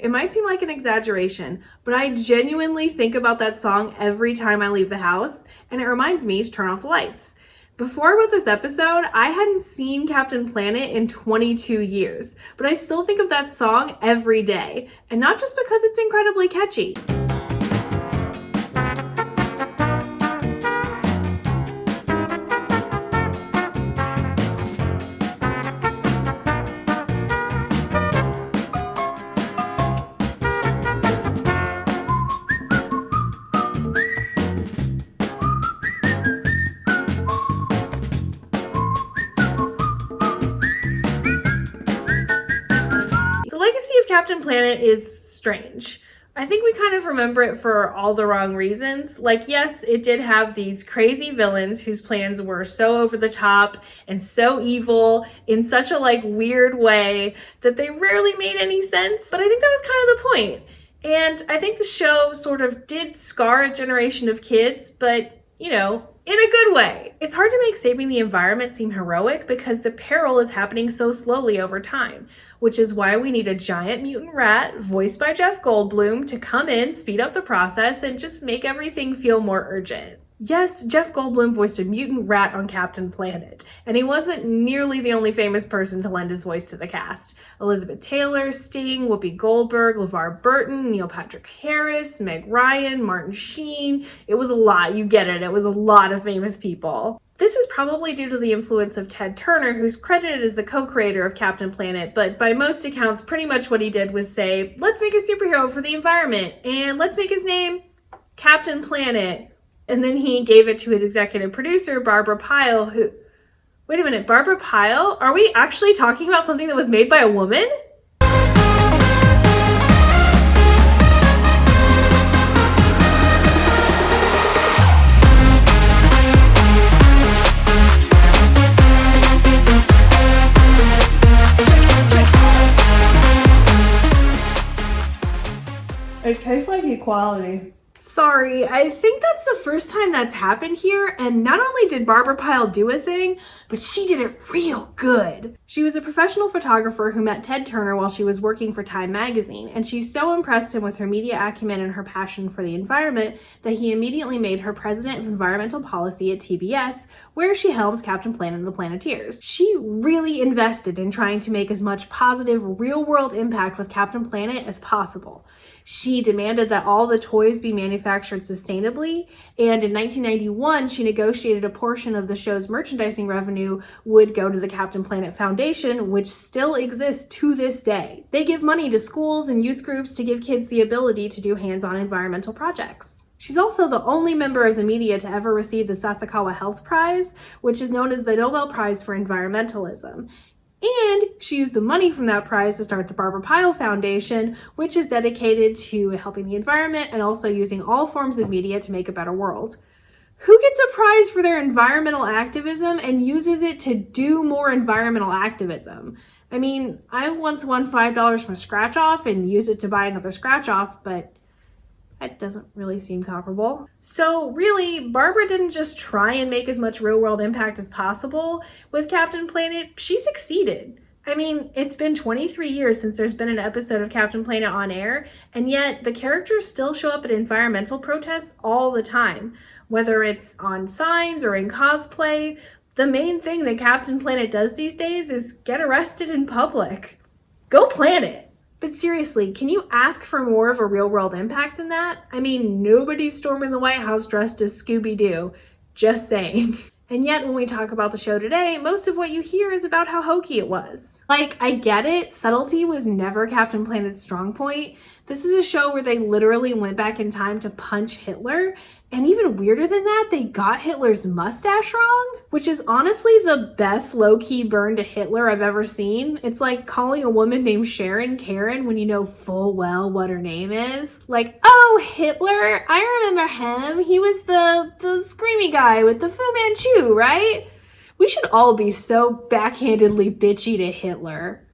it might seem like an exaggeration, but I genuinely think about that song every time I leave the house, and it reminds me to turn off the lights. Before I wrote this episode, I hadn't seen Captain Planet in 22 years, but I still think of that song every day, and not just because it's incredibly catchy. Captain Planet is strange. I think we kind of remember it for all the wrong reasons. Like, yes, it did have these crazy villains whose plans were so over the top and so evil in such a weird way that they rarely made any sense. But I think that was kind of the point. And I think the show sort of did scar a generation of kids, but, in a good way. It's hard to make saving the environment seem heroic because the peril is happening so slowly over time, which is why we need a giant mutant rat, voiced by Jeff Goldblum, to come in, speed up the process, and just make everything feel more urgent. Yes, Jeff Goldblum voiced a mutant rat on Captain Planet, and he wasn't nearly the only famous person to lend his voice to the cast. Elizabeth Taylor, Sting, Whoopi Goldberg, LeVar Burton, Neil Patrick Harris, Meg Ryan, Martin Sheen. It was a lot, you get it. It was a lot of famous people. This is probably due to the influence of Ted Turner, who's credited as the co-creator of Captain Planet, but by most accounts, pretty much what he did was say, let's make a superhero for the environment, and let's make his name Captain Planet. And then he gave it to his executive producer, Barbara Pyle, who... Wait a minute, Barbara Pyle? Are we actually talking about something that was made by a woman? It tastes like equality. Sorry, I think that's the first time that's happened here, and not only did Barbara Pyle do a thing, but she did it real good. She was a professional photographer who met Ted Turner while she was working for Time magazine, and she so impressed him with her media acumen and her passion for the environment that he immediately made her president of environmental policy at TBS, where she helmed Captain Planet and the Planeteers. She really invested in trying to make as much positive, real-world impact with Captain Planet as possible. She demanded that all the toys be manufactured sustainably, and in 1991, she negotiated a portion of the show's merchandising revenue would go to the Captain Planet Foundation, which still exists to this day. They give money to schools and youth groups to give kids the ability to do hands-on environmental projects. She's also the only member of the media to ever receive the Sasakawa Health Prize, which is known as the Nobel Prize for Environmentalism. And she used the money from that prize to start the Barbara Pyle Foundation, which is dedicated to helping the environment and also using all forms of media to make a better world. Who gets a prize for their environmental activism and uses it to do more environmental activism? I mean, I once won $5 from Scratch Off and used it to buy another Scratch Off, but that doesn't really seem comparable. So really, Barbara didn't just try and make as much real-world impact as possible. With Captain Planet, she succeeded. I mean, it's been 23 years since there's been an episode of Captain Planet on air, and yet the characters still show up at environmental protests all the time. Whether it's on signs or in cosplay, the main thing that Captain Planet does these days is get arrested in public. Go Planet! But seriously, can you ask for more of a real-world impact than that? I mean, nobody's storming the White House dressed as Scooby-Doo. Just saying. And yet, when we talk about the show today, most of what you hear is about how hokey it was. I get it, subtlety was never Captain Planet's strong point. This is a show where they literally went back in time to punch Hitler, and even weirder than that, they got Hitler's mustache wrong, which is honestly the best low-key burn to Hitler I've ever seen. It's like calling a woman named Sharon Karen when you know full well what her name is. Oh, Hitler, I remember him. He was the screamy guy with the Fu Manchu, right? We should all be so backhandedly bitchy to Hitler.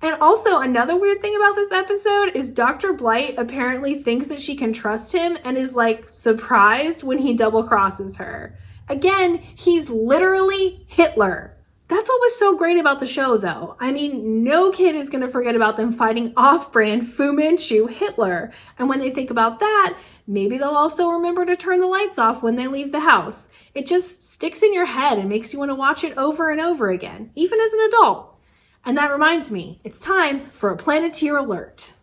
And also, another weird thing about this episode is Dr. Blight apparently thinks that she can trust him and is surprised when he double crosses her. Again, he's literally Hitler. That's what was so great about the show, though. I mean, no kid is going to forget about them fighting off-brand Fu Manchu Hitler. And when they think about that, maybe they'll also remember to turn the lights off when they leave the house. It just sticks in your head and makes you want to watch it over and over again, even as an adult. And that reminds me, it's time for a Planeteer alert.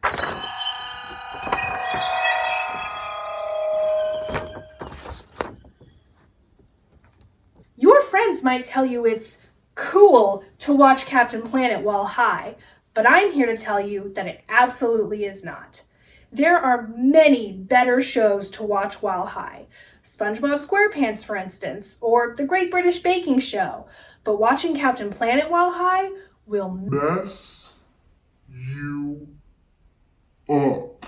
Your friends might tell you it's cool to watch Captain Planet while high, but I'm here to tell you that it absolutely is not. There are many better shows to watch while high. SpongeBob SquarePants, for instance, or The Great British Baking Show. But watching Captain Planet while high will mess you up.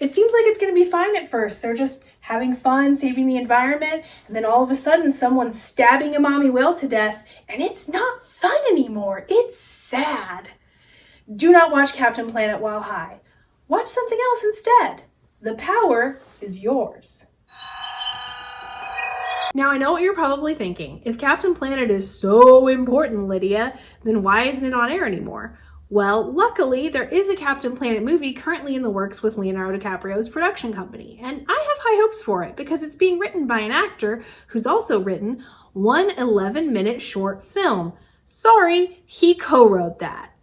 It seems like it's going to be fine at first. They're just having fun, saving the environment, and then all of a sudden someone's stabbing a mommy whale to death, and it's not fun anymore. It's sad. Do not watch Captain Planet while high. Watch something else instead. The power is yours. Now, I know what you're probably thinking. If Captain Planet is so important, Lydia, then why isn't it on air anymore? Well, luckily, there is a Captain Planet movie currently in the works with Leonardo DiCaprio's production company, and I have high hopes for it because it's being written by an actor who's also written one 11-minute short film. Sorry, he co-wrote that.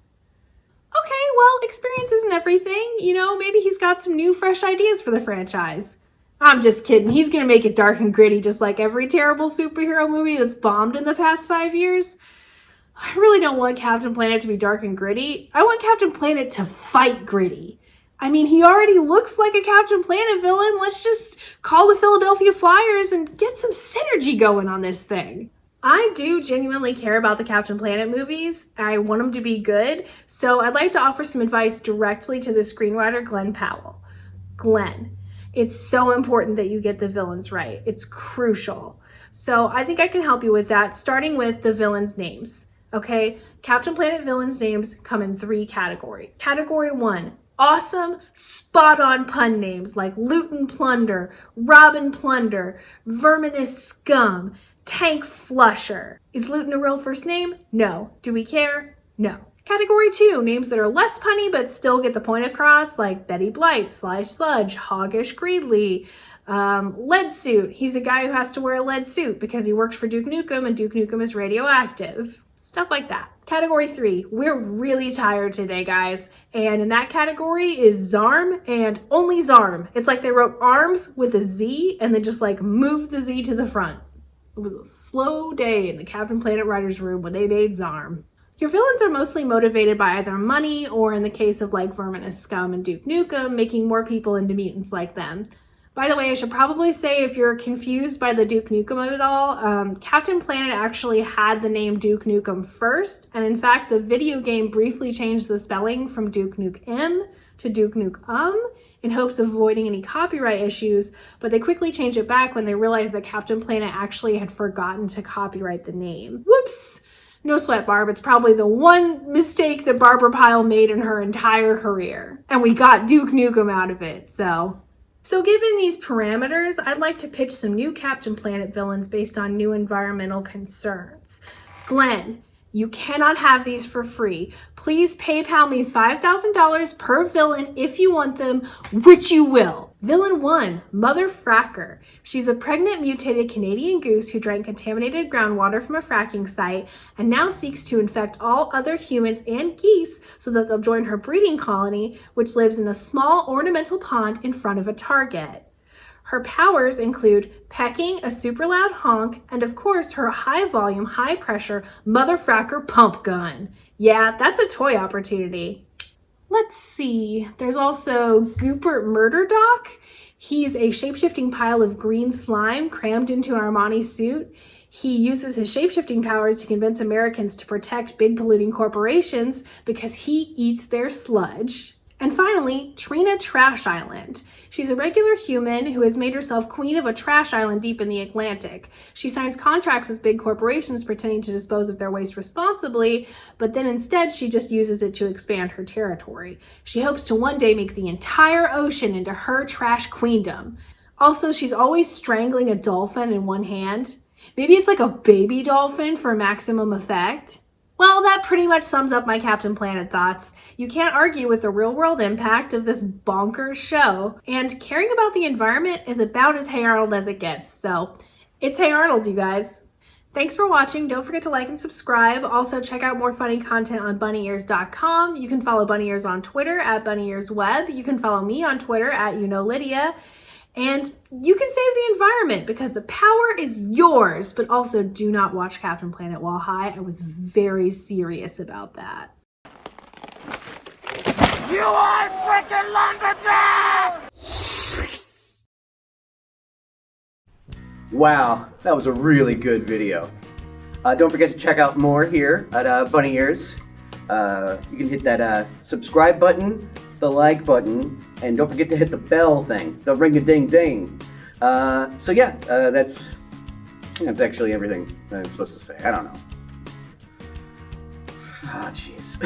Okay, well, experience isn't everything. You know, maybe he's got some new, fresh ideas for the franchise. I'm just kidding. He's gonna make it dark and gritty just like every terrible superhero movie that's bombed in the past 5 years. I really don't want Captain Planet to be dark and gritty. I want Captain Planet to fight gritty. I mean, he already looks like a Captain Planet villain. Let's just call the Philadelphia Flyers and get some synergy going on this thing. I do genuinely care about the Captain Planet movies. I want them to be good. So I'd like to offer some advice directly to the screenwriter, Glenn Pyle. Glenn, it's so important that you get the villains right. It's crucial. So I think I can help you with that, starting with the villains' names. Okay, Captain Planet villains' names come in 3 categories. Category 1, awesome, spot-on pun names like Loot and Plunder, Rob and Plunder, Verminous Scum, Tank Flusher. Is Luton a real first name? No. Do we care? No. Category 2, names that are less punny but still get the point across, like Betty Blight, Sly Sludge, Hoggish Greedley, Lead Suit. He's a guy who has to wear a lead suit because he works for Duke Nukem and Duke Nukem is radioactive. Stuff like that. Category 3, we're really tired today, guys. And in that category is Zarm and only Zarm. It's like they wrote arms with a Z and then just like moved the Z to the front. It was a slow day in the Captain Planet writer's room when they made Zarm. Your villains are mostly motivated by either money or, in the case of like Verminous Scum and Duke Nukem, making more people into mutants like them. By the way, I should probably say, if you're confused by the Duke Nukem of it all, Captain Planet actually had the name Duke Nukem first, and in fact, the video game briefly changed the spelling from Duke Nukem to Duke Nukem in hopes of avoiding any copyright issues, but they quickly changed it back when they realized that Captain Planet actually had forgotten to copyright the name. Whoops! No sweat, Barb. It's probably the one mistake that Barbara Pyle made in her entire career. And we got Duke Nukem out of it, so given these parameters, I'd like to pitch some new Captain Planet villains based on new environmental concerns. Glenn, you cannot have these for free. Please PayPal me $5,000 per villain if you want them, which you will. Villain 1, Mother Fracker. She's a pregnant mutated Canadian goose who drank contaminated groundwater from a fracking site and now seeks to infect all other humans and geese so that they'll join her breeding colony, which lives in a small ornamental pond in front of a target. Her powers include pecking, a super loud honk, and of course her high volume, high pressure Mother Fracker pump gun. Yeah, that's a toy opportunity. Let's see, there's also Goopert Murder Doc. He's a shape-shifting pile of green slime crammed into Armani's suit. He uses his shape-shifting powers to convince Americans to protect big polluting corporations because he eats their sludge. And finally, Trina Trash Island. She's a regular human who has made herself queen of a trash island deep in the Atlantic. She signs contracts with big corporations pretending to dispose of their waste responsibly, but then instead she just uses it to expand her territory. She hopes to one day make the entire ocean into her trash queendom. Also, she's always strangling a dolphin in one hand. Maybe it's like a baby dolphin for maximum effect? Well, that pretty much sums up my Captain Planet thoughts. You can't argue with the real-world impact of this bonkers show, and caring about the environment is about as Hey Arnold as it gets, so it's Hey Arnold, you guys. Thanks for watching. Don't forget to like and subscribe. Also, check out more funny content on bunnyears.com. You can follow Bunny Ears on Twitter at bunnyearsweb. You can follow me on Twitter at Lydia. And you can save the environment because the power is yours, but also do not watch Captain Planet while high. I was very serious about that. You are freaking lumberjack! Wow, that was a really good video. Don't forget to check out more here at Bunny Ears. You can hit that subscribe button, the like button, and don't forget to hit the bell thing, the ring-a-ding-ding. So yeah, that's actually everything I'm supposed to say. I don't know. Ah, jeez.